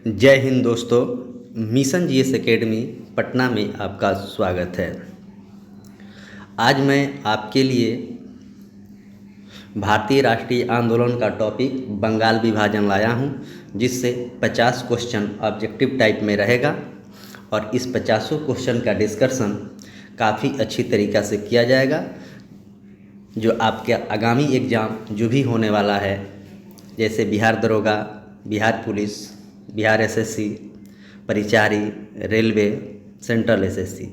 जय हिंद दोस्तों। Mission GS academy Patna में आपका स्वागत है। आज मैं आपके लिए भारतीय राष्ट्रीय आंदोलन का टॉपिक बंगाल विभाजन लाया हूं, जिससे 50 क्वेश्चन ऑब्जेक्टिव टाइप में रहेगा और इस 50 क्वेश्चन का डिस्कशन काफ़ी अच्छी तरीक़ा से किया जाएगा। जो आपके आगामी एग्ज़ाम जो भी होने वाला है, जैसे बिहार दरोगा, बिहार पुलिस, बिहार एसएससी, परिचारी, रेलवे, सेंट्रल एसएससी,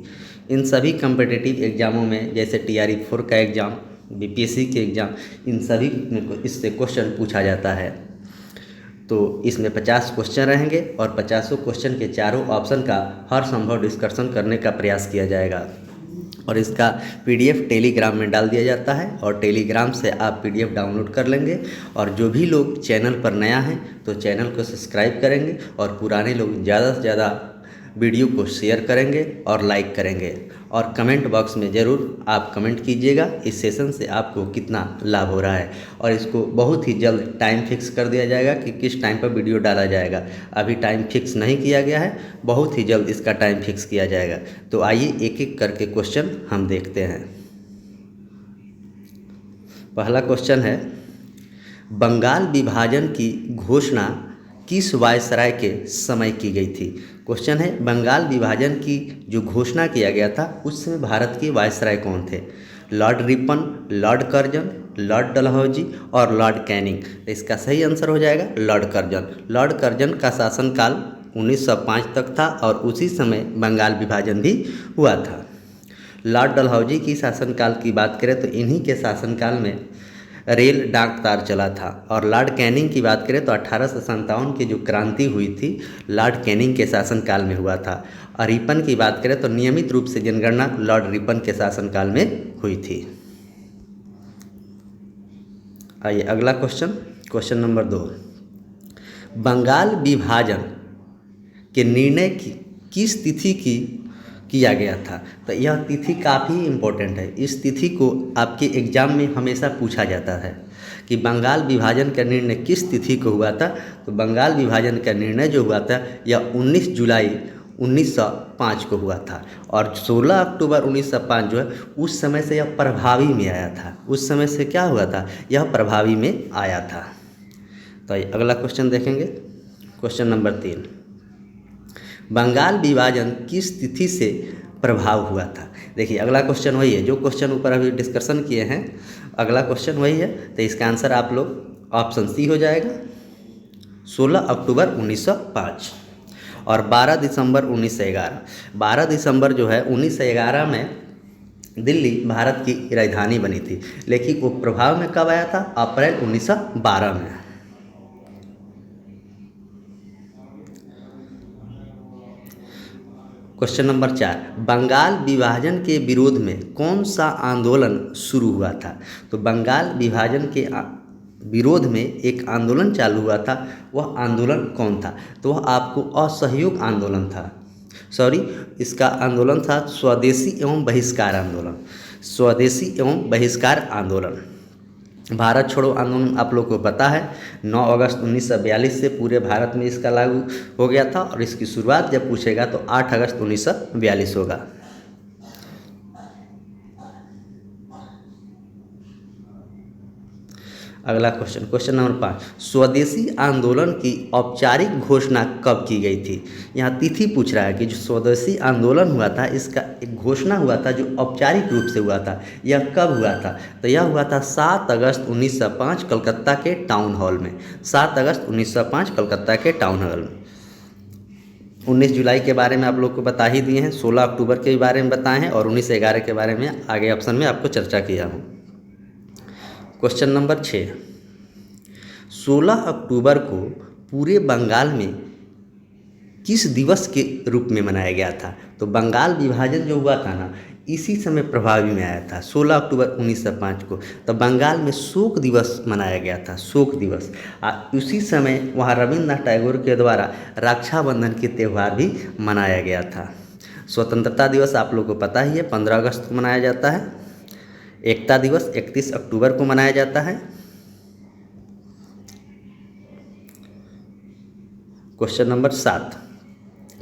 इन सभी कम्पिटिटिव एग्ज़ामों में जैसे टीआरई 4 का एग्ज़ाम, बीपीएससी के एग्ज़ाम, इन सभी में इससे क्वेश्चन पूछा जाता है। तो इसमें 50 क्वेश्चन रहेंगे और 50 क्वेश्चन के चारों ऑप्शन का हर संभव डिस्कशन करने का प्रयास किया जाएगा और इसका पीडीएफ टेलीग्राम में डाल दिया जाता है और टेलीग्राम से आप पीडीएफ डाउनलोड कर लेंगे। और जो भी लोग चैनल पर नया हैं तो चैनल को सब्सक्राइब करेंगे और पुराने लोग ज़्यादा से ज़्यादा वीडियो को शेयर करेंगे और लाइक करेंगे और कमेंट बॉक्स में ज़रूर आप कमेंट कीजिएगा इस सेशन से आपको कितना लाभ हो रहा है। और इसको बहुत ही जल्द टाइम फिक्स कर दिया जाएगा कि किस टाइम पर वीडियो डाला जाएगा। अभी टाइम फिक्स नहीं किया गया है, बहुत ही जल्द इसका टाइम फिक्स किया जाएगा। तो आइए एक एक करके क्वेश्चन हम देखते हैं। पहला क्वेश्चन है, बंगाल विभाजन की घोषणा किस वायसराय के समय की गई थी? क्वेश्चन है, बंगाल विभाजन की जो घोषणा किया गया था उस समय भारत के वायसराय कौन थे? Lord Ripon, Lord Curzon, Lord Dalhousie और लॉर्ड कैनिंग। इसका सही आंसर हो जाएगा लॉर्ड कर्जन। लॉर्ड कर्जन का शासनकाल 1905 तक था और उसी समय बंगाल विभाजन भी हुआ था। लॉर्ड डलहौजी की शासनकाल की बात करें तो इन्हीं के शासनकाल में रेल डाक तार चला था। और लॉर्ड कैनिंग की बात करें तो 1857 की जो क्रांति हुई थी लॉर्ड कैनिंग के शासनकाल में हुआ था। और रिपन की बात करें तो नियमित रूप से जनगणना लॉर्ड रिपन के शासनकाल में हुई थी। आइए अगला क्वेश्चन, क्वेश्चन नंबर 2, बंगाल विभाजन के निर्णय की किस तिथि की किया गया था? तो यह तिथि काफ़ी इम्पोर्टेंट है। इस तिथि को आपके एग्ज़ाम में हमेशा पूछा जाता है कि बंगाल विभाजन का निर्णय किस तिथि को हुआ था। तो बंगाल विभाजन का निर्णय जो हुआ था यह 19 जुलाई 1905 को हुआ था और 16 अक्टूबर 1905 जो है उस समय से यह प्रभावी में आया था। उस समय से क्या हुआ था, यह प्रभावी में आया था। तो अगला क्वेश्चन देखेंगे, क्वेश्चन नंबर 3, बंगाल विभाजन किस तिथि से प्रभाव हुआ था? देखिए अगला क्वेश्चन वही है जो क्वेश्चन ऊपर अभी डिस्कशन किए हैं, अगला क्वेश्चन वही है। तो इसका आंसर आप लोग ऑप्शन सी हो जाएगा 16 अक्टूबर 1905 और 12 दिसंबर 1911। 12 दिसंबर जो है 1911 में दिल्ली भारत की राजधानी बनी थी, लेकिन वो प्रभाव में कब आया था? अप्रैल 1912 में। क्वेश्चन नंबर 4, बंगाल विभाजन के विरोध में कौन सा आंदोलन शुरू हुआ था? तो बंगाल विभाजन के विरोध में एक आंदोलन चालू हुआ था, वह आंदोलन कौन था? तो वह आपको असहयोग आंदोलन था। इसका आंदोलन था स्वदेशी एवं बहिष्कार आंदोलन। स्वदेशी एवं बहिष्कार आंदोलन। भारत छोड़ो आंदोलन आप लोग को पता है 9 अगस्त 1942 से पूरे भारत में इसका लागू हो गया था और इसकी शुरुआत जब पूछेगा तो 8 अगस्त 1942 होगा। अगला क्वेश्चन, क्वेश्चन नंबर 5, स्वदेशी आंदोलन की औपचारिक घोषणा कब की गई थी? यहाँ तिथि पूछ रहा है कि जो स्वदेशी आंदोलन हुआ था इसका एक घोषणा हुआ था जो औपचारिक रूप से हुआ था, यह कब हुआ था? तो यह हुआ था 7 अगस्त 1905 कलकत्ता के टाउन हॉल में। 7 अगस्त 1905 कलकत्ता के टाउन हॉल में। 19 जुलाई के बारे में आप लोग को बता ही दिए हैं, 16 अक्टूबर के बारे में बताए हैं और 1911 के बारे में आगे ऑप्शन में आपको चर्चा किया हूँ। क्वेश्चन नंबर 6, 16 अक्टूबर को पूरे बंगाल में किस दिवस के रूप में मनाया गया था? तो बंगाल विभाजन जो हुआ था ना इसी समय प्रभावी में आया था 16 अक्टूबर 1905 को। तो बंगाल में शोक दिवस मनाया गया था, शोक दिवस। उसी समय वहाँ रविन्द्रनाथ टैगोर के द्वारा रक्षाबंधन के त्यौहार भी मनाया गया था। स्वतंत्रता दिवस आप लोग को पता ही है 15 अगस्त को मनाया जाता है। एकता दिवस 31 अक्टूबर को मनाया जाता है। क्वेश्चन नंबर 7,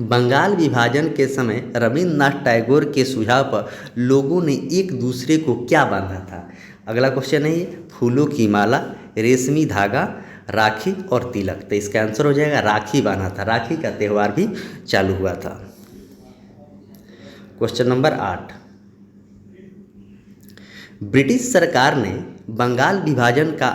बंगाल विभाजन के समय रविन्द्रनाथ टैगोर के सुझाव पर लोगों ने एक दूसरे को क्या बांधा था? अगला क्वेश्चन है ये, फूलों की माला, रेशमी धागा, राखी और तिलक। तो इसका आंसर हो जाएगा राखी बांधा था, राखी का त्यौहार भी चालू हुआ था। क्वेश्चन नंबर 8, ब्रिटिश सरकार ने बंगाल विभाजन का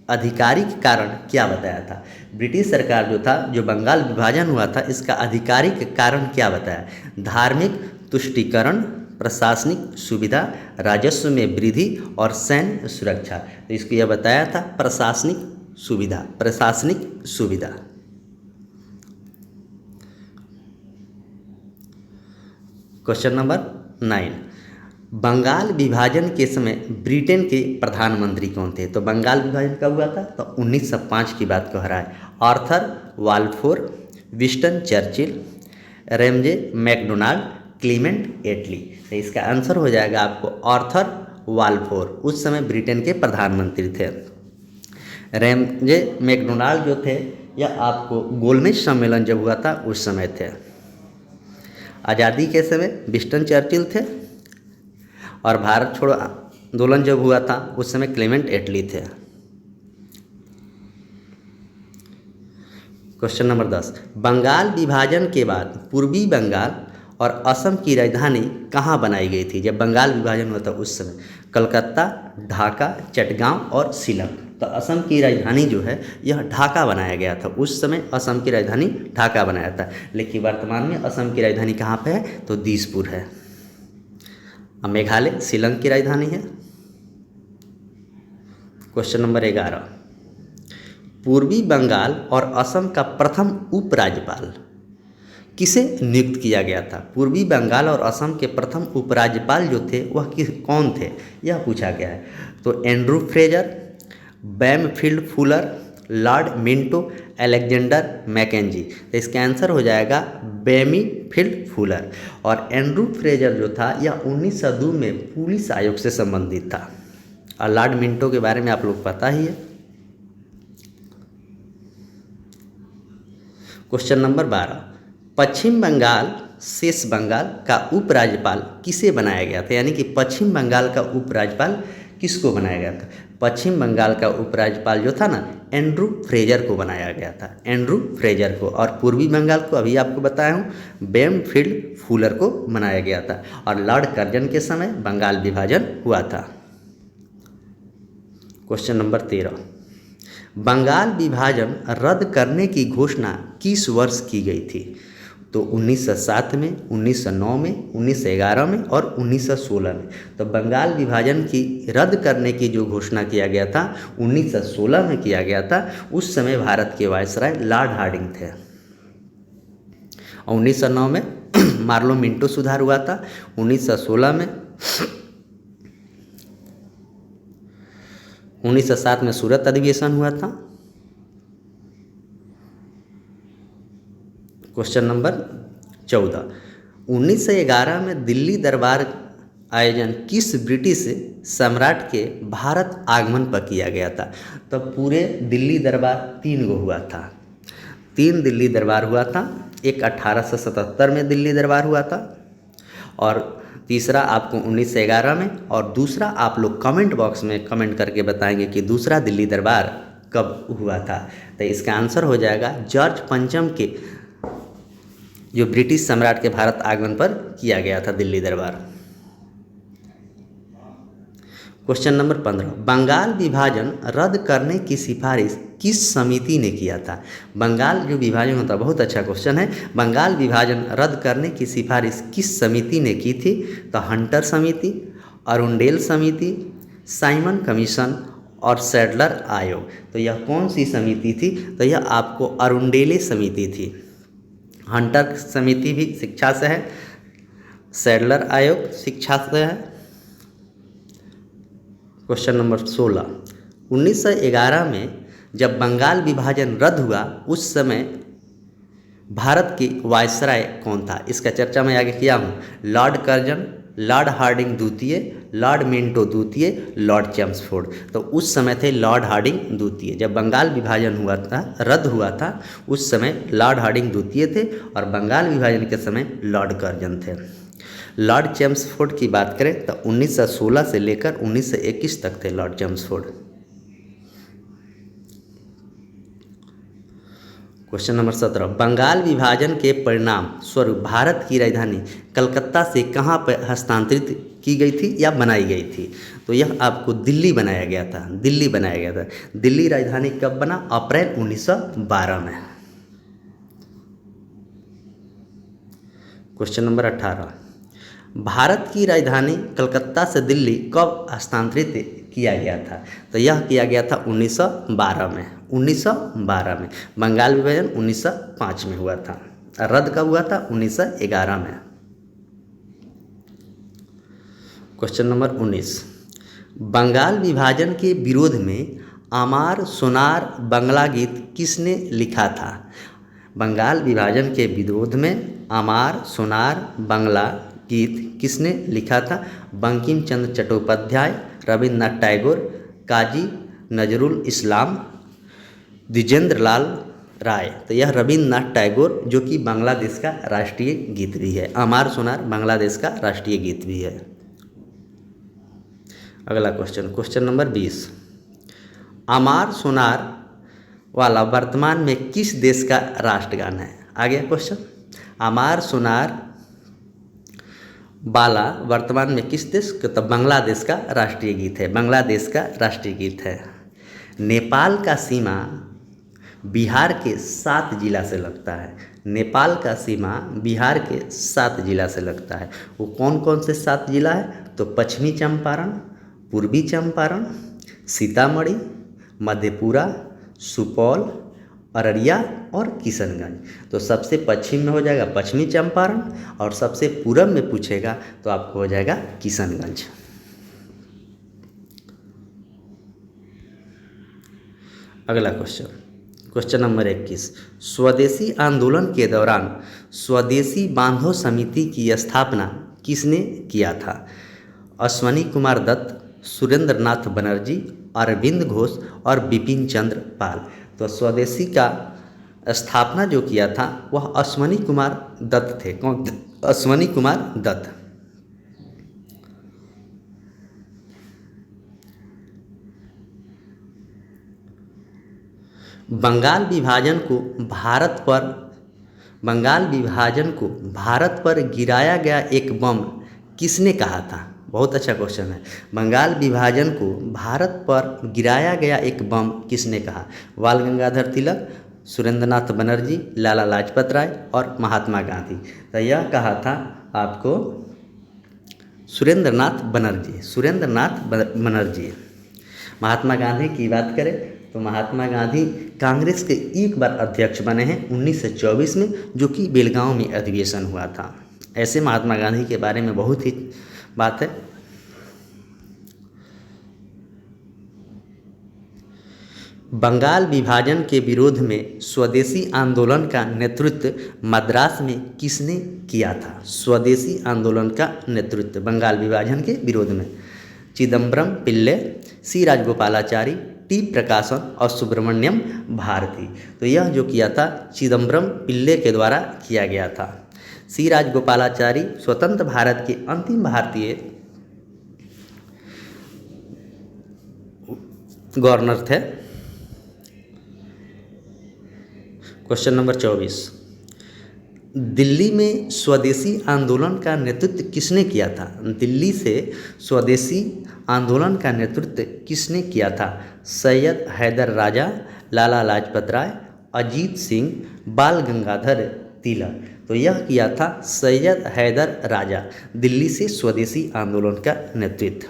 आधिकारिक कारण क्या बताया था? ब्रिटिश सरकार जो था, जो बंगाल विभाजन हुआ था, इसका आधिकारिक कारण क्या बताया? धार्मिक तुष्टीकरण, प्रशासनिक सुविधा, राजस्व में वृद्धि और सैन्य सुरक्षा। तो इसको यह बताया था प्रशासनिक सुविधा, प्रशासनिक सुविधा। क्वेश्चन नंबर 9, बंगाल विभाजन के समय ब्रिटेन के प्रधानमंत्री कौन थे? तो बंगाल विभाजन कब हुआ था? तो 1905 की बात कह रहा है। Arthur Balfour, Winston Churchill, Ramsay MacDonald, Clement Attlee. तो इसका आंसर हो जाएगा आपको आर्थर वाल्फोर, उस समय ब्रिटेन के प्रधानमंत्री थे। रैमजे मैकडोनाल्ड जो थे, यह आपको गोलमेज सम्मेलन जब हुआ था उस समय थे। आज़ादी के समय विंस्टन चर्चिल थे, और भारत छोड़ो आंदोलन जब हुआ था उस समय क्लेमेंट एटली थे। क्वेश्चन नंबर 10, बंगाल विभाजन के बाद पूर्वी बंगाल और असम की राजधानी कहाँ बनाई गई थी? जब बंगाल विभाजन हुआ था उस समय कलकत्ता, ढाका, चटगांव और शिलंग। तो असम की राजधानी जो है यह ढाका बनाया गया था, उस समय असम की राजधानी ढाका बनाया था। लेकिन वर्तमान में असम की राजधानी कहाँ पे है? तो दिसपुर है। अब मेघालय शिलंग की राजधानी है। क्वेश्चन नंबर 11, पूर्वी बंगाल और असम का प्रथम उपराज्यपाल किसे नियुक्त किया गया था? पूर्वी बंगाल और असम के प्रथम उपराज्यपाल जो थे वह कौन थे, यह पूछा गया है। तो Andrew Fraser, Bampfylde Fuller, Lord Minto, Alexander Mackenzie. तो इसका आंसर हो जाएगा बैमीफील्ड फुलर। और एंड्रू फ्रेजर जो था यह 1902 में पुलिस आयोग से संबंधित था, और लॉर्ड मिंटो के बारे में आप लोग पता ही है। क्वेश्चन नंबर 12, पश्चिम बंगाल शेष बंगाल का उपराज्यपाल किसे बनाया गया था? यानी कि पश्चिम बंगाल का उपराज्यपाल किसको बनाया गया था? पश्चिम बंगाल का उपराज्यपाल जो था ना, एंड्रू फ्रेजर को बनाया गया था, एंड्रू फ्रेजर को। और पूर्वी बंगाल को अभी आपको बताया हूँ, बैमफील्ड फुलर को बनाया गया था। और लॉर्ड कर्जन के समय बंगाल विभाजन हुआ था। क्वेश्चन नंबर 13, बंगाल विभाजन रद्द करने की घोषणा किस वर्ष की गई थी? तो 1907 में, 1909 में, 1911 में और 1916 में। तो बंगाल विभाजन की रद्द करने की जो घोषणा किया गया था 1916 में किया गया था। उस समय भारत के वायसराय लॉर्ड हार्डिंग थे। और 1909 में मार्लो मिंटो सुधार हुआ था। 1916 में, 1907 में सूरत अधिवेशन हुआ था। क्वेश्चन नंबर 14, 1911 में दिल्ली दरबार आयोजन किस ब्रिटिश सम्राट के भारत आगमन पर किया गया था? तो पूरे दिल्ली दरबार 3 गो हुआ था, 3 दिल्ली दरबार हुआ था। एक 1877 में दिल्ली दरबार हुआ था, और तीसरा आपको 1911 में, और दूसरा आप लोग कमेंट बॉक्स में कमेंट करके बताएंगे कि दूसरा दिल्ली दरबार कब हुआ था। तो इसका आंसर हो जाएगा जॉर्ज पंचम के जो ब्रिटिश सम्राट के भारत आगमन पर किया गया था दिल्ली दरबार। क्वेश्चन नंबर 15, बंगाल विभाजन रद्द करने की सिफारिश किस समिति ने किया था? बंगाल जो विभाजन होता, बहुत अच्छा क्वेश्चन है। बंगाल विभाजन रद्द करने की सिफारिश किस समिति ने की थी? तो हंटर समिति, अरुंडेल समिति, साइमन कमीशन और सैडलर आयोग। तो यह कौन सी समिति थी? तो यह आपको अरुंडेले समिति थी। हंटर समिति भी शिक्षा से है, सैडलर आयोग शिक्षा से है। क्वेश्चन नंबर 16, 1911 में जब बंगाल विभाजन रद्द हुआ उस समय भारत की वायसराय कौन था? इसका चर्चा मैं आगे किया हूँ। लॉर्ड कर्जन, लॉर्ड हार्डिंग द्वितीय, लॉर्ड मिंटो द्वितीय, लॉर्ड चेम्सफोर्ड। तो उस समय थे लॉर्ड हार्डिंग द्वितीय। जब बंगाल विभाजन हुआ था, रद्द हुआ था, उस समय लॉर्ड हार्डिंग द्वितीय थे और बंगाल विभाजन के समय लॉर्ड कर्जन थे। लॉर्ड चेम्सफोर्ड की बात करें तो 1916 से लेकर 1921 तक थे Lord Chelmsford. Question number 17, Bengal विभाजन के परिणाम स्वरूप भारत की राजधानी कलकत्ता से कहाँ पर हस्तांतरित की गई थी या बनाई गई थी? तो यह आपको दिल्ली बनाया गया था, दिल्ली बनाया गया था। दिल्ली राजधानी कब बना? अप्रैल 1912 में। क्वेश्चन नंबर 18, भारत की राजधानी कलकत्ता से दिल्ली कब हस्तांतरित किया गया था? तो यह किया गया था 1912 में। 1912 में। बंगाल विभाजन 1905 में हुआ था। रद्द कब हुआ था? 1911 में। क्वेश्चन नंबर 19, बंगाल विभाजन के विरोध में आमार सोनार बंगला गीत किसने लिखा था? बंगाल विभाजन के विरोध में आमार सोनार बंगला गीत किसने लिखा था? बंकिम चंद्र चट्टोपाध्याय, रविन्द्रनाथ टैगोर, काजी नजरुल इस्लाम, द्विजेंद्र लाल राय। तो यह रविन्द्रनाथ टैगोर, जो कि बांग्लादेश का राष्ट्रीय गीत भी है। आमार सोनार बांग्लादेश का राष्ट्रीय गीत भी है। अगला क्वेश्चन, क्वेश्चन नंबर 20, आमार सोनार वाला वर्तमान में किस देश का राष्ट्रगान है? आ गया क्वेश्चन। आमार सोनार बाला वर्तमान में किस देश का? तो बांग्लादेश का राष्ट्रीय गीत है। बांग्लादेश का राष्ट्रीय गीत है। नेपाल का सीमा बिहार के 7 जिला से लगता है। नेपाल का सीमा बिहार के 7 जिला से लगता है। वो कौन कौन से 7 जिला है? तो पश्चिमी चंपारण, पूर्वी चंपारण, सीतामढ़ी, मधेपुरा, सुपौल, अररिया और किशनगंज। तो सबसे पश्चिम में हो जाएगा पश्चिमी चंपारण और सबसे पूरब में पूछेगा तो आपको हो जाएगा किशनगंज। अगला क्वेश्चन, क्वेश्चन नंबर 21, स्वदेशी आंदोलन के दौरान स्वदेशी बांधो समिति की स्थापना किसने किया था? अश्वनी कुमार दत्त, सुरेंद्र नाथ बनर्जी, अरविंद घोष और बिपिन चंद्र पाल। तो स्वदेशी का स्थापना जो किया था वह अश्वनी कुमार दत्त थे। कौन? अश्वनी कुमार दत्त। बंगाल विभाजन को भारत पर गिराया गया एक बम किसने कहा था? बहुत अच्छा क्वेश्चन है। बंगाल विभाजन को भारत पर गिराया गया एक बम किसने कहा? बाल गंगाधर तिलक, सुरेंद्रनाथ बनर्जी, लाला लाजपत राय और महात्मा गांधी। तो यह कहा था आपको सुरेंद्रनाथ बनर्जी। महात्मा गांधी की बात करें तो महात्मा गांधी कांग्रेस के एक बार अध्यक्ष बने हैं 1924 में, जो कि बेलगांव में अधिवेशन हुआ था। ऐसे महात्मा गांधी के बारे में बहुत ही बात है। बंगाल विभाजन के विरोध में स्वदेशी आंदोलन का नेतृत्व मद्रास में किसने किया था? स्वदेशी आंदोलन का नेतृत्व बंगाल विभाजन के विरोध में चिदम्बरम पिल्ले, सी राजगोपालाचारी, टी प्रकाशन और सुब्रमण्यम भारती। तो यह जो किया था चिदम्बरम पिल्ले के द्वारा किया गया था। सी राजगोपालाचारी स्वतंत्र भारत के अंतिम भारतीय गवर्नर थे। क्वेश्चन नंबर 24, दिल्ली में स्वदेशी आंदोलन का नेतृत्व किसने किया था? दिल्ली से स्वदेशी आंदोलन का नेतृत्व किसने किया था? सैयद हैदर राजा, लाला लाजपत राय, अजीत सिंह, बाल गंगाधर तिलक। तो यह किया था सैयद हैदर राजा, दिल्ली से स्वदेशी आंदोलन का नेतृत्व।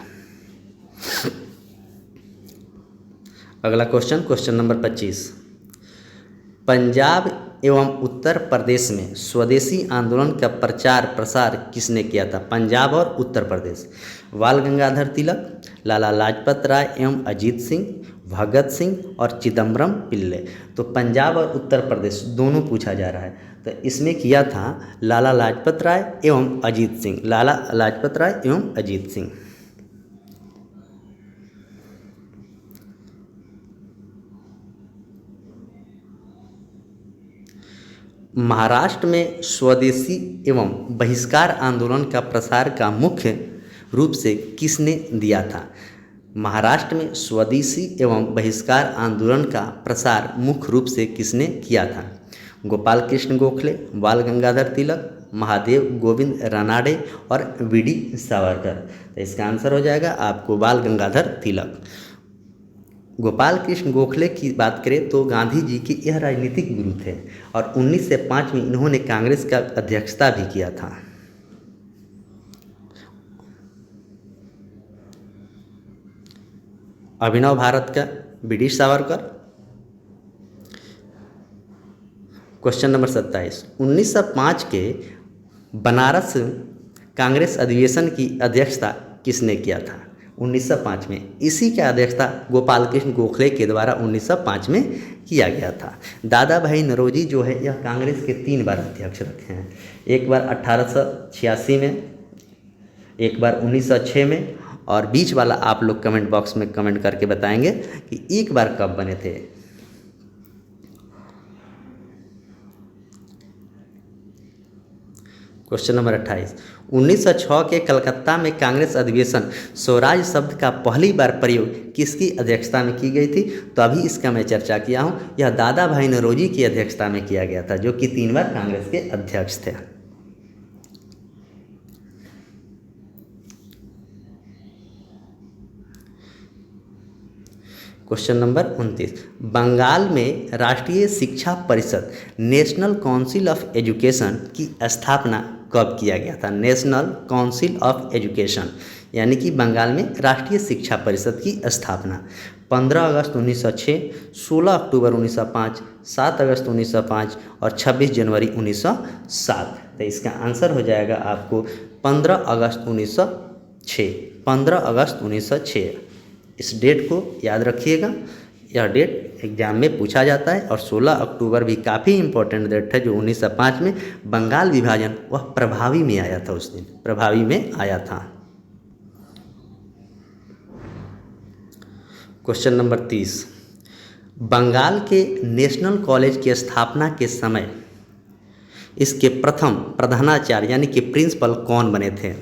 अगला क्वेश्चन, क्वेश्चन नंबर 25, पंजाब एवं उत्तर प्रदेश में स्वदेशी आंदोलन का प्रचार प्रसार किसने किया था? पंजाब और उत्तर प्रदेश। बाल गंगाधर तिलक, लाला लाजपत राय एवं अजीत सिंह, भगत सिंह और चिदम्बरम पिल्ले। तो पंजाब और उत्तर प्रदेश दोनों पूछा जा रहा है, तो इसमें किया था लाला लाजपत राय एवं अजीत सिंह, लाला लाजपत राय एवं अजीत सिंह। महाराष्ट्र में स्वदेशी एवं बहिष्कार आंदोलन का प्रसार का मुख्य रूप से किसने दिया था? महाराष्ट्र में स्वदेशी एवं बहिष्कार आंदोलन का प्रसार मुख्य रूप से किसने किया था? गोपाल कृष्ण गोखले, बाल गंगाधर तिलक, महादेव गोविंद रानाडे और वी.डी. सावरकर। तो इसका आंसर हो जाएगा आपको बाल गंगाधर तिलक। गोपाल कृष्ण गोखले की बात करें तो गांधी जी के यह राजनीतिक गुरु थे और 1905 में इन्होंने कांग्रेस का अध्यक्षता भी किया था। अभिनव भारत का वी.डी. सावरकर। क्वेश्चन नंबर 27, 1905 के बनारस कांग्रेस अधिवेशन की अध्यक्षता किसने किया था? 1905 में इसी की अध्यक्षता गोपाल कृष्ण गोखले के द्वारा 1905 में किया गया था। दादा भाई नौरोजी जो है यह कांग्रेस के 3 बार अध्यक्ष रखे हैं, एक बार 1886 में, एक बार 1906 में, और बीच वाला आप लोग कमेंट बॉक्स में कमेंट करके बताएंगे कि एक बार कब बने थे। क्वेश्चन नंबर 28, 1906 के कलकत्ता में कांग्रेस अधिवेशन स्वराज शब्द का पहली बार प्रयोग किसकी अध्यक्षता में की गई थी? तो अभी इसका मैं चर्चा किया हूँ, यह दादा भाई नौरोजी की अध्यक्षता में किया गया था, जो कि 3 बार कांग्रेस के अध्यक्ष थे। क्वेश्चन नंबर 29, बंगाल में राष्ट्रीय शिक्षा परिषद नेशनल काउंसिल ऑफ एजुकेशन की स्थापना कब किया गया था? नेशनल काउंसिल ऑफ एजुकेशन यानी कि बंगाल में राष्ट्रीय शिक्षा परिषद की स्थापना 15 अगस्त 1906, 16 अक्टूबर 1905, 7 अगस्त 1905 और 26 जनवरी 1907। तो इसका आंसर हो जाएगा आपको 15 अगस्त 1906, 15 अगस्त 1906। इस डेट को याद रखिएगा, यह डेट एग्जाम में पूछा जाता है। और 16 अक्टूबर भी काफ़ी इम्पोर्टेंट डेट है, जो 1905 में बंगाल विभाजन वह प्रभावी में आया था, उस दिन प्रभावी में आया था। क्वेश्चन नंबर 30, बंगाल के नेशनल कॉलेज की स्थापना के समय इसके प्रथम प्रधानाचार्य यानी कि प्रिंसिपल कौन बने थे?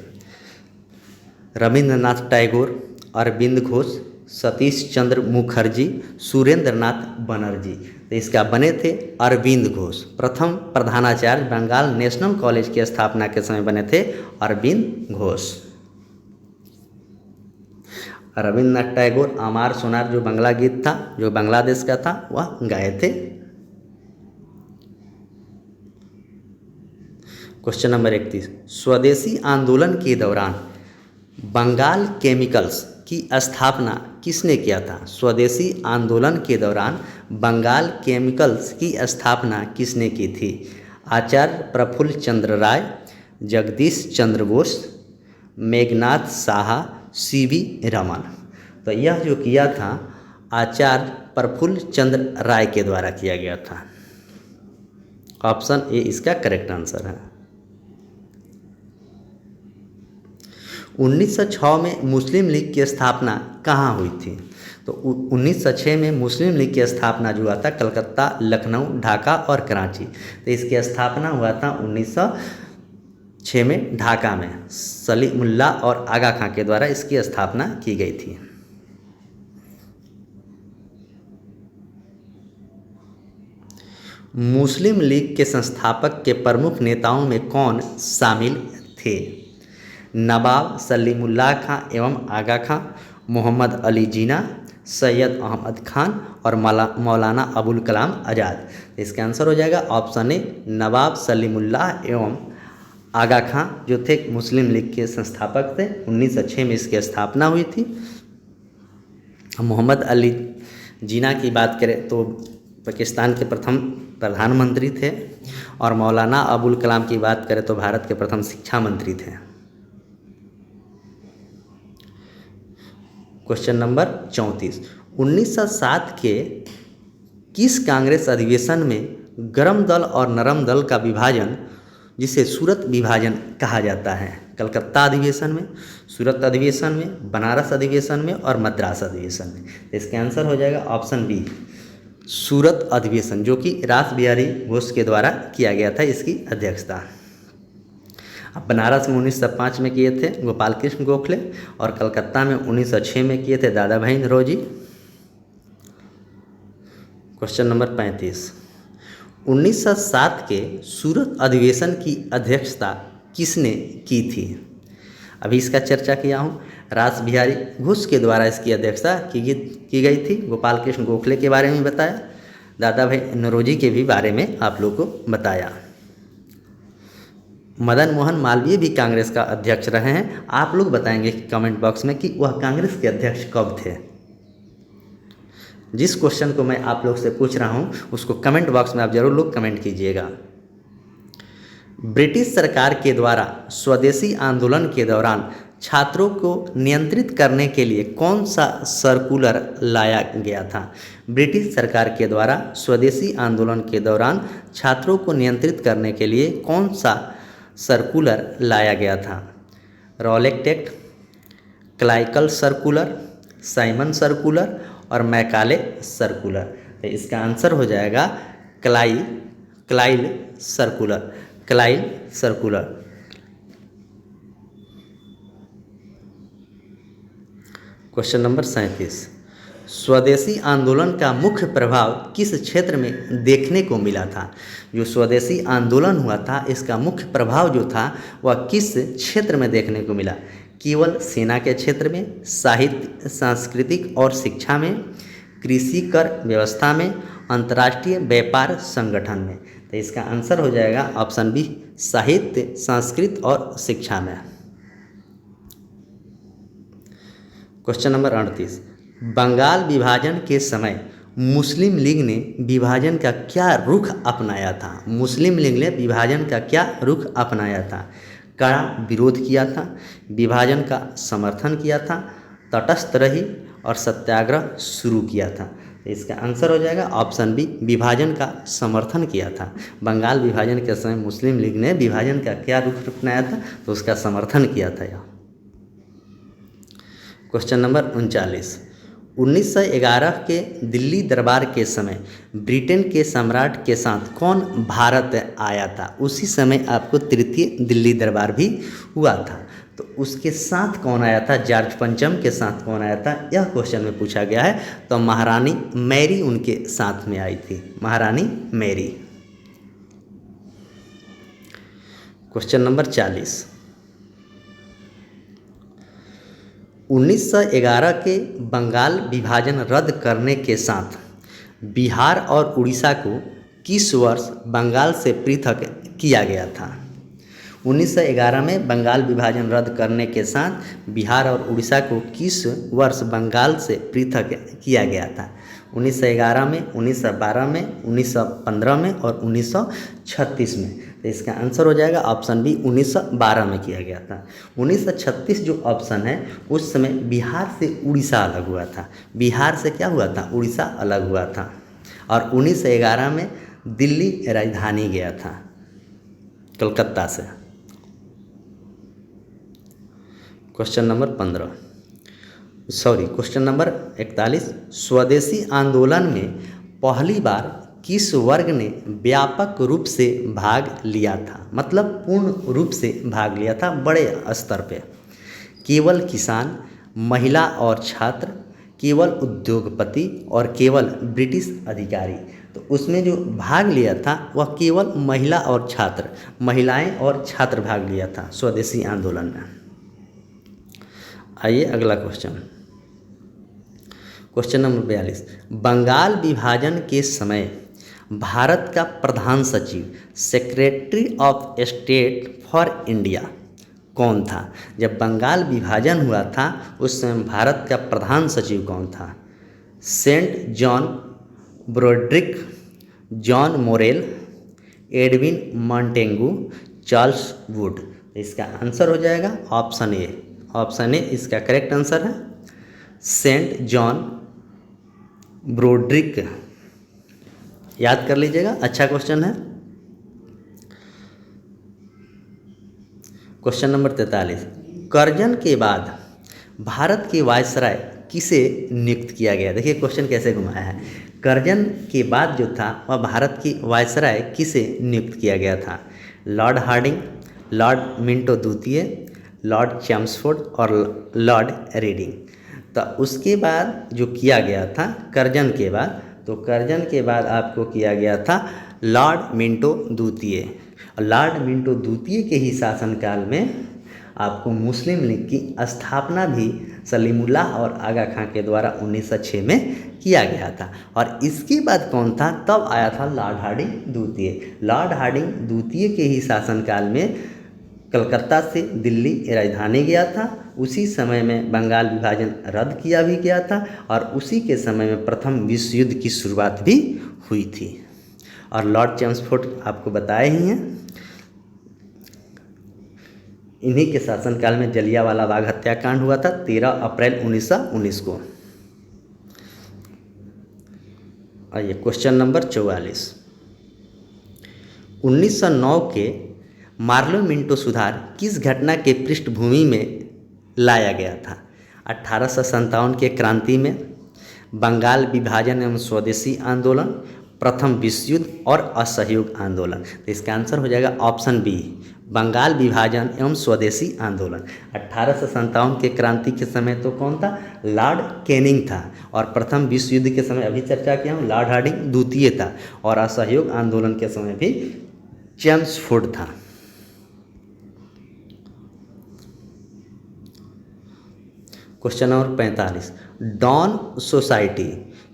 रविंद्रनाथ टैगोर, अरविंद घोष, सतीश चंद्र मुखर्जी, सुरेंद्र नाथ बनर्जी। तो इसका बने थे अरविंद घोष। प्रथम प्रधानाचार्य बंगाल नेशनल कॉलेज की स्थापना के समय बने थे अरविंद घोष। रविंद्रनाथ टैगोर अमार सोनार जो बांग्ला गीत था, जो बांग्लादेश का था, वह गाए थे। क्वेश्चन नंबर 31, स्वदेशी आंदोलन के दौरान बंगाल केमिकल्स की स्थापना किसने किया था? स्वदेशी आंदोलन के दौरान बंगाल केमिकल्स की स्थापना किसने की थी? आचार्य प्रफुल्ल चंद्र राय, जगदीश चंद्र बोस, मेघनाथ साहा, सी.वी. रमन। तो यह जो किया था आचार्य प्रफुल्ल चंद्र राय के द्वारा किया गया था। ऑप्शन ए इसका करेक्ट आंसर है। 1906 में मुस्लिम लीग की स्थापना कहाँ हुई थी? तो 1906 में मुस्लिम लीग की स्थापना जो हुआ था कलकत्ता, लखनऊ, ढाका और कराची। तो इसकी स्थापना हुआ था 1906 में ढाका में, सलीमुल्लाह और आगा खां के द्वारा इसकी स्थापना की गई थी। मुस्लिम लीग के संस्थापक के प्रमुख नेताओं में कौन शामिल थे? नवाब सलीमुल्लाह खां एवं आगा खां, मोहम्मद अली जिन्ना, सैयद अहमद खान और मौलाना अबुल कलाम आज़ाद। इसका आंसर हो जाएगा ऑप्शन ए, नवाब सलीमुल्लाह एवं आगा खां जो थे मुस्लिम लीग के संस्थापक थे। 1906 में इसकी स्थापना हुई थी। मोहम्मद अली जिन्ना की बात करें तो पाकिस्तान के प्रथम प्रधानमंत्री थे, और मौलाना अबुल कलाम की बात करें तो भारत के प्रथम शिक्षा मंत्री थे। क्वेश्चन नंबर 34, 1907 के किस कांग्रेस अधिवेशन में गरम दल और नरम दल का विभाजन, जिसे सूरत विभाजन कहा जाता है? कलकत्ता अधिवेशन में, सूरत अधिवेशन में, बनारस अधिवेशन में और मद्रास अधिवेशन में। तो इसका आंसर हो जाएगा ऑप्शन बी, सूरत अधिवेशन, जो कि रास बिहारी घोष के द्वारा किया गया था, इसकी अध्यक्षता। अब बनारस में 1905 में किए थे गोपाल कृष्ण गोखले और कलकत्ता में 1906 में किए थे दादा भाई नौरोजी। क्वेश्चन नंबर 35, 1907 के सूरत अधिवेशन की अध्यक्षता किसने की थी? अभी इसका चर्चा किया हूँ। रास बिहारी घोष के द्वारा इसकी अध्यक्षता की गई थी। गोपाल कृष्ण गोखले के बारे में बताया, दादा भाई नौरोजी के भी बारे में आप लोग को बताया। मदन मोहन मालवीय भी कांग्रेस का अध्यक्ष रहे हैं। आप लोग बताएंगे कमेंट बॉक्स में कि वह कांग्रेस के अध्यक्ष कब थे। जिस क्वेश्चन को मैं आप लोग से पूछ रहा हूं उसको कमेंट बॉक्स में आप जरूर लोग कमेंट कीजिएगा। ब्रिटिश सरकार के द्वारा स्वदेशी आंदोलन के दौरान छात्रों को नियंत्रित करने के लिए कौन सा सर्कुलर लाया गया था? ब्रिटिश सरकार के द्वारा स्वदेशी आंदोलन के दौरान छात्रों को नियंत्रित करने के लिए कौन सा सर्कुलर लाया गया था? Rowlatt Act, Carlile circular, Simon circular और मैकाले सर्कुलर। तो इसका आंसर हो जाएगा क्लाइल सर्कुलर। क्वेश्चन नंबर 37, स्वदेशी आंदोलन का मुख्य प्रभाव किस क्षेत्र में देखने को मिला था? जो स्वदेशी आंदोलन हुआ था इसका मुख्य प्रभाव जो था वह किस क्षेत्र में देखने को मिला? केवल सेना के क्षेत्र में, साहित्य, सांस्कृतिक और शिक्षा में, कृषि कर व्यवस्था में, अंतर्राष्ट्रीय व्यापार संगठन में। तो इसका आंसर हो जाएगा ऑप्शन बी, साहित्य, संस्कृत और शिक्षा में। क्वेश्चन नंबर 38, बंगाल विभाजन के समय मुस्लिम लीग ने विभाजन का क्या रुख अपनाया था? मुस्लिम लीग ने विभाजन का क्या रुख अपनाया था? कड़ा विरोध किया था, विभाजन का समर्थन किया था, तटस्थ रही और सत्याग्रह शुरू किया था। तो इसका आंसर हो जाएगा ऑप्शन बी, विभाजन का समर्थन किया था। बंगाल विभाजन के समय मुस्लिम लीग ने विभाजन का क्या रुख अपनाया था? तो उसका समर्थन किया था यह। क्वेश्चन नंबर 39, 1911 के दिल्ली दरबार के समय ब्रिटेन के सम्राट के साथ कौन भारत आया था? उसी समय आपको तृतीय दिल्ली दरबार भी हुआ था, तो उसके साथ कौन आया था? जॉर्ज पंचम के साथ कौन आया था? यह क्वेश्चन में पूछा गया है। तो महारानी मैरी उनके साथ में आई थी, महारानी मैरी। क्वेश्चन नंबर 40, 1911 के बंगाल विभाजन रद्द करने के साथ बिहार और उड़ीसा को किस वर्ष बंगाल से पृथक किया गया था? 1911 में बंगाल विभाजन रद्द करने के साथ बिहार और उड़ीसा को किस वर्ष बंगाल से पृथक किया गया था? 1911 में, 1912 में, 1915 में और 1936 में। तो इसका आंसर हो जाएगा ऑप्शन बी, 1912 में किया गया था। 1936 जो ऑप्शन है उस समय बिहार से उड़ीसा अलग हुआ था। बिहार से क्या हुआ था? उड़ीसा अलग हुआ था। और 1911 में दिल्ली राजधानी गया था कलकत्ता से। क्वेश्चन नंबर 41, स्वदेशी आंदोलन में पहली बार किस वर्ग ने व्यापक रूप से भाग लिया था? मतलब पूर्ण रूप से भाग लिया था बड़े स्तर पे। केवल किसान, महिला और छात्र, केवल उद्योगपति और केवल ब्रिटिश अधिकारी। तो उसमें जो भाग लिया था वह केवल महिला और छात्र, महिलाएं और छात्र भाग लिया था स्वदेशी आंदोलन में। आइए अगला क्वेश्चन, क्वेश्चन नंबर 42, बंगाल विभाजन के समय भारत का प्रधान सचिव, secretary of state for India कौन था? जब बंगाल विभाजन हुआ था उस समय भारत का प्रधान सचिव कौन था? St John Brodrick, John Morley, Edwin Montagu, Charles Wood. इसका आंसर हो जाएगा ऑप्शन ए। ऑप्शन ए इसका करेक्ट आंसर है। सेंट जॉन ब्रोड्रिक, याद कर लीजिएगा, अच्छा क्वेश्चन है। क्वेश्चन नंबर 43, करजन के बाद भारत के वायसराय किसे नियुक्त किया गया। देखिए क्वेश्चन कैसे घुमाया है। करजन के बाद जो था वह भारत की वायसराय किसे नियुक्त किया गया था। लॉर्ड हार्डिंग, लॉर्ड मिंटो द्वितीय, लॉर्ड चैम्सफोर्ड और लॉर्ड रीडिंग। तो उसके बाद जो किया गया था करजन के बाद, तो करजन के बाद आपको किया गया था लॉर्ड मिंटो द्वितीय। लॉर्ड मिंटो द्वितीय के ही शासनकाल में आपको मुस्लिम लीग की स्थापना भी सलीमुल्लाह और आगा खां के द्वारा 1906 में किया गया था। और इसके बाद कौन था, तब आया था लॉर्ड हार्डिंग द्वितीय। लॉर्ड हार्डिंग द्वितीय के ही शासनकाल में कलकत्ता से दिल्ली राजधानी गया था। उसी समय में बंगाल विभाजन रद्द किया भी गया था और उसी के समय में प्रथम विश्व युद्ध की शुरुआत भी हुई थी। और लॉर्ड चैम्सफोर्ड आपको बताए ही हैं, इन्हीं के शासनकाल में जलियांवाला बाग हत्याकांड हुआ था 13 अप्रैल 1919 को। आइए क्वेश्चन नंबर 44, 1909 के मार्लो मिंटो सुधार किस घटना के पृष्ठभूमि में लाया गया था। 1857 के क्रांति में, बंगाल विभाजन एवं स्वदेशी आंदोलन, प्रथम विश्व युद्ध और असहयोग आंदोलन। तो इसका आंसर हो जाएगा ऑप्शन बी, बंगाल विभाजन एवं स्वदेशी आंदोलन। 1857 के क्रांति के समय तो कौन था, लॉर्ड कैनिंग था। और प्रथम विश्व युद्ध के समय अभी चर्चा किया हूँ लॉर्ड हार्डिंग द्वितीय था। और असहयोग आंदोलन के समय भी चैम्सफोर्ड था। क्वेश्चन नंबर 45, डॉन सोसाइटी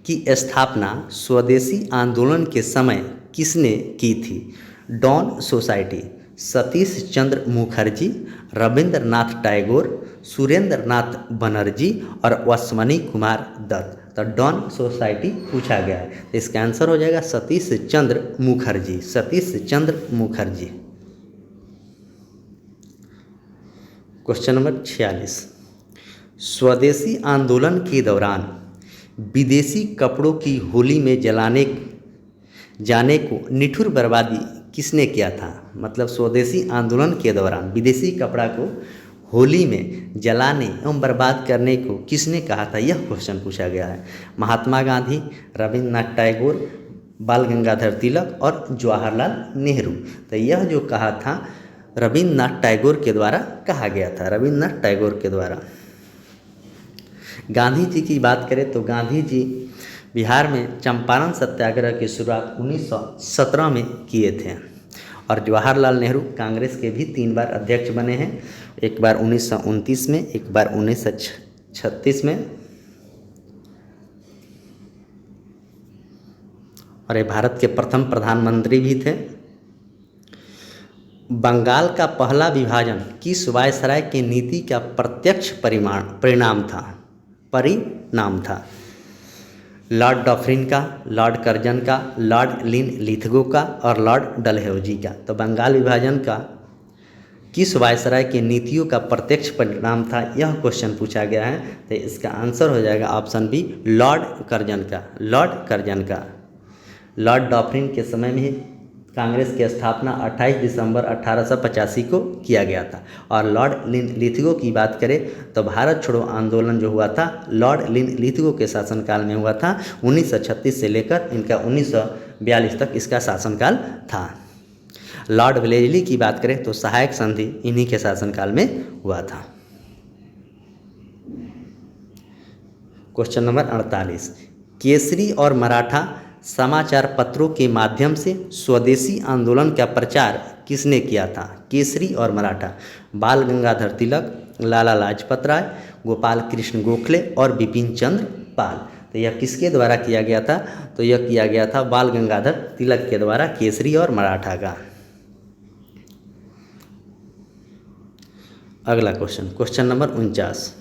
की स्थापना स्वदेशी आंदोलन के समय किसने की थी। डॉन सोसाइटी, सतीश चंद्र मुखर्जी, रविंद्रनाथ टैगोर, सुरेंद्रनाथ बनर्जी और अश्वनी कुमार दत्त। तो डॉन सोसाइटी पूछा गया है, तो इसका आंसर हो जाएगा सतीश चंद्र मुखर्जी, सतीश चंद्र मुखर्जी। क्वेश्चन नंबर 46, स्वदेशी आंदोलन के दौरान विदेशी कपड़ों की होली में जाने को निठुर बर्बादी किसने किया था। मतलब स्वदेशी आंदोलन के दौरान विदेशी कपड़ा को होली में जलाने एवं बर्बाद करने को किसने कहा था, यह क्वेश्चन पूछा गया है। महात्मा गांधी, रविंद्रनाथ टैगोर, बाल गंगाधर तिलक और जवाहरलाल नेहरू। तो यह जो कहा था रविंद्रनाथ टैगोर के द्वारा कहा गया था, रविंद्रनाथ टैगोर के द्वारा। गांधी जी की बात करें तो गांधी जी बिहार में चंपारण सत्याग्रह की शुरुआत 1917 में किए थे। और जवाहरलाल नेहरू कांग्रेस के भी 3 बार अध्यक्ष बने हैं, एक बार 1929 में, एक बार 1936 में। और ये भारत के प्रथम प्रधानमंत्री भी थे। बंगाल का पहला विभाजन किस वायसराय की नीति का प्रत्यक्ष परिणाम था। लॉर्ड डॉफरिन का, लॉर्ड कर्जन का, लॉर्ड लिथगो का और लॉर्ड डलहौजी का। तो बंगाल विभाजन का किस वायसराय की नीतियों का प्रत्यक्ष परिणाम था, यह क्वेश्चन पूछा गया है। तो इसका आंसर हो जाएगा ऑप्शन बी, लॉर्ड कर्जन का, लॉर्ड कर्जन का। लॉर्ड डॉफरिन के समय में कांग्रेस की स्थापना 28 दिसंबर 1885 को किया गया था। और लॉर्ड लिथगो की बात करें तो भारत छोड़ो आंदोलन जो हुआ था लॉर्ड लिथगो के शासनकाल में हुआ था। 1936 से लेकर इनका 1942 तक इसका शासनकाल था। लॉर्ड वेलेस्ली की बात करें तो सहायक संधि इन्हीं के शासनकाल में हुआ था। क्वेश्चन नंबर 48, केसरी और मराठा समाचार पत्रों के माध्यम से स्वदेशी आंदोलन का प्रचार किसने किया था। केसरी और मराठा, बाल गंगाधर तिलक, लाला लाजपत राय, गोपाल कृष्ण गोखले और बिपिन चंद्र पाल। तो यह किसके द्वारा किया गया था, तो यह किया गया था बाल गंगाधर तिलक के द्वारा, केसरी और मराठा का। अगला क्वेश्चन, क्वेश्चन नंबर 49,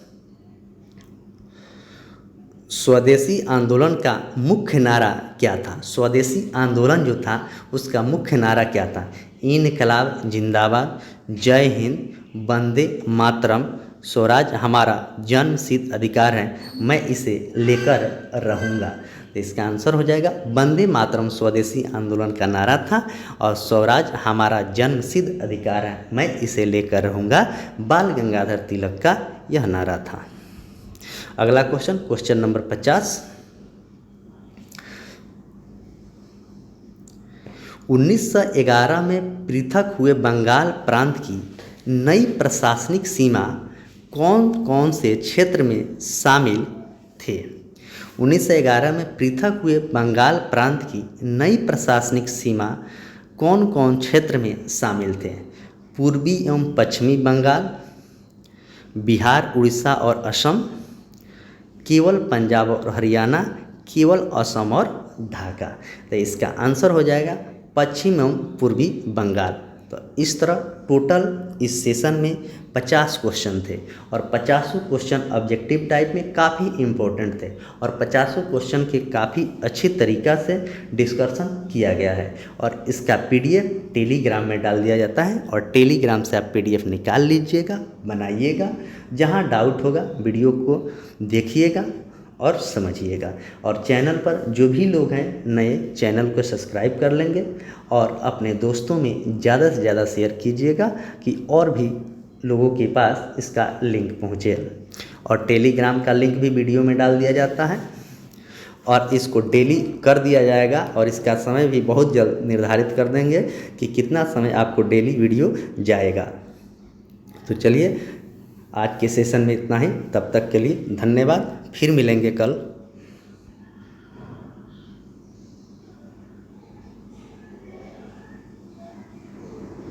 स्वदेशी आंदोलन का मुख्य नारा क्या था। स्वदेशी आंदोलन जो था उसका मुख्य नारा क्या था। इनकलाब जिंदाबाद, जय हिंद, वंदे मातरम, स्वराज हमारा जन्मसिद्ध अधिकार है, मैं इसे लेकर रहूँगा। तो इसका आंसर हो जाएगा वंदे मातरम स्वदेशी आंदोलन का नारा था और स्वराज हमारा जन्मसिद्ध अधिकार है, मैं इसे लेकर रहूँगा, बाल गंगाधर तिलक का यह नारा था। अगला क्वेश्चन, क्वेश्चन नंबर 50। 1911 में पृथक हुए बंगाल प्रांत की नई प्रशासनिक सीमा कौन कौन से क्षेत्र में शामिल थे? 1911 में पृथक हुए बंगाल प्रांत की नई प्रशासनिक सीमा कौन कौन क्षेत्र में शामिल थे? पूर्वी एवं पश्चिमी बंगाल, बिहार, उड़ीसा और असम, केवल पंजाब और हरियाणा, केवल असम और ढाका। तो इसका आंसर हो जाएगा पश्चिम एवं पूर्वी बंगाल। तो इस तरह टोटल इस सेशन में 50 क्वेश्चन थे और 50 क्वेश्चन ऑब्जेक्टिव टाइप में काफ़ी इम्पोर्टेंट थे और 50 क्वेश्चन के काफ़ी अच्छी तरीक़ा से डिस्कशन किया गया है और इसका PDF टेलीग्राम में डाल दिया जाता है और टेलीग्राम से आप PDF निकाल लीजिएगा, बनाइएगा, जहाँ डाउट होगा वीडियो को देखिएगा और समझिएगा। और चैनल पर जो भी लोग हैं नए, चैनल को सब्सक्राइब कर लेंगे और अपने दोस्तों में ज़्यादा से ज़्यादा शेयर कीजिएगा कि और भी लोगों के पास इसका लिंक पहुँचे। और टेलीग्राम का लिंक भी वीडियो में डाल दिया जाता है और इसको डेली कर दिया जाएगा और इसका समय भी बहुत जल्द निर्धारित कर देंगे कि कितना समय आपको डेली वीडियो जाएगा। तो चलिए आज के सेशन में इतना ही, तब तक के लिए धन्यवाद। फिर मिलेंगे कल।